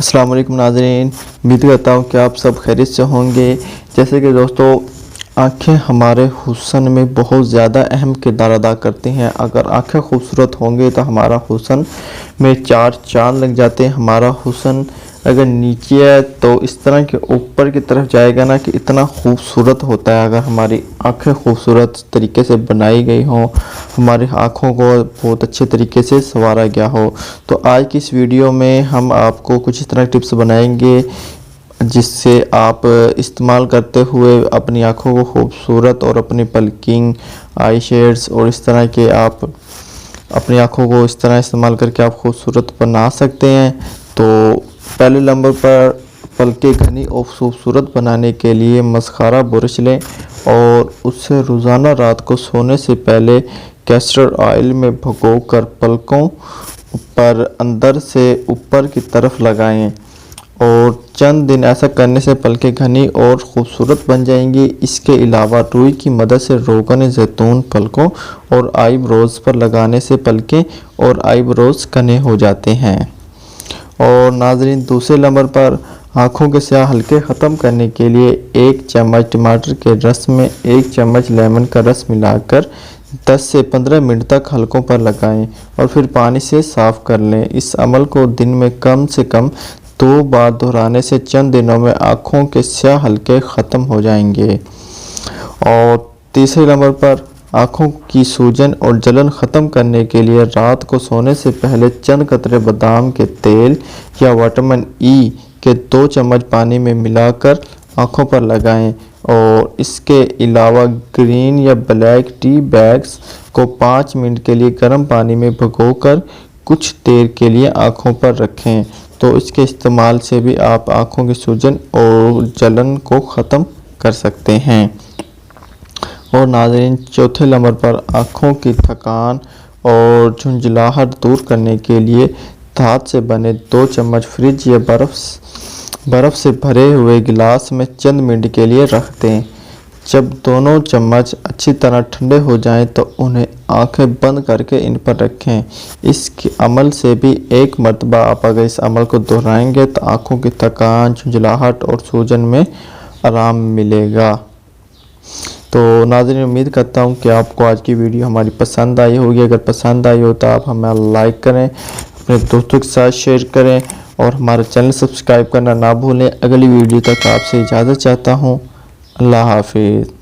अस्सलाम वालेकुम नाज़रीन, उम्मीद करता हूँ कि आप सब खैरियत से होंगे। जैसे कि दोस्तों, आँखें हमारे हुस्न में बहुत ज़्यादा अहम किरदार अदा करती हैं। अगर आँखें खूबसूरत होंगी तो हमारा हुस्न में चार चाँद लग जाते हैं। हमारा हुस्न अगर नीचे है तो इस तरह के ऊपर की तरफ जाएगा ना कि इतना खूबसूरत होता है। अगर हमारी आँखें खूबसूरत तरीके से बनाई गई हों, हमारी आँखों को बहुत अच्छे तरीके से संवारा गया हो, तो आज की इस वीडियो में हम आपको कुछ इस तरह टिप्स बनाएंगे जिससे आप इस्तेमाल करते हुए अपनी आँखों को खूबसूरत और अपनी पलकिंग, आई शेड्स और इस तरह के आप अपनी आँखों को इस तरह इस्तेमाल करके आप खूबसूरत बना सकते हैं। तो पहले नंबर पर पलकें घनी और खूबसूरत बनाने के लिए मस्कारा ब्रश लें और उसे रोज़ाना रात को सोने से पहले कैस्टर ऑयल में भिगोकर पलकों पर अंदर से ऊपर की तरफ लगाएं और चंद दिन ऐसा करने से पलकें घनी और ख़ूबसूरत बन जाएंगी। इसके अलावा रुई की मदद से रोगन ज़ैतून पलकों और आईब्रोज़ पर लगाने से पलकें और आईब्रोज़ घने हो जाते हैं। और नाज़रीन, दूसरे नंबर पर आँखों के स्याह हल्के ख़त्म करने के लिए 1 चम्मच टमाटर के रस में 1 चम्मच लेमन का रस मिलाकर 10 से 15 मिनट तक हलकों पर लगाएं और फिर पानी से साफ़ कर लें। इस अमल को दिन में कम से कम 2 बार दोहराने से चंद दिनों में आँखों के स्याह हल्के ख़त्म हो जाएंगे। और तीसरे नंबर पर आँखों की सूजन और जलन ख़त्म करने के लिए रात को सोने से पहले चंद कतरे बादाम के तेल या विटामिन ई के 2 चम्मच पानी में मिलाकर आँखों पर लगाएं और इसके अलावा ग्रीन या ब्लैक टी बैग्स को 5 मिनट के लिए गर्म पानी में भिगोकर कुछ देर के लिए आँखों पर रखें। तो इसके इस्तेमाल से भी आप आँखों की सूजन और जलन को ख़त्म कर सकते हैं। और नाज़रीन, चौथे नंबर पर आँखों की थकान और झुंझलाहट दूर करने के लिए धात से बने 2 चम्मच फ्रिज या बर्फ़ से भरे हुए गिलास में चंद मिनट के लिए रख दें। जब दोनों चम्मच अच्छी तरह ठंडे हो जाएं तो उन्हें आंखें बंद करके इन पर रखें। इस अमल से भी एक मरतबा आप अगर इस अमल को दोहराएंगे तो आँखों की थकान, झुंझलाहट और सूजन में आराम मिलेगा। तो नाज़रीन, उम्मीद करता हूँ कि आपको आज की वीडियो हमारी पसंद आई होगी। अगर पसंद आई हो तो आप हमें लाइक करें, अपने दोस्तों के साथ शेयर करें और हमारा चैनल सब्सक्राइब करना ना भूलें। अगली वीडियो तक आपसे इजाज़त चाहता हूँ। अल्लाह हाफिज़।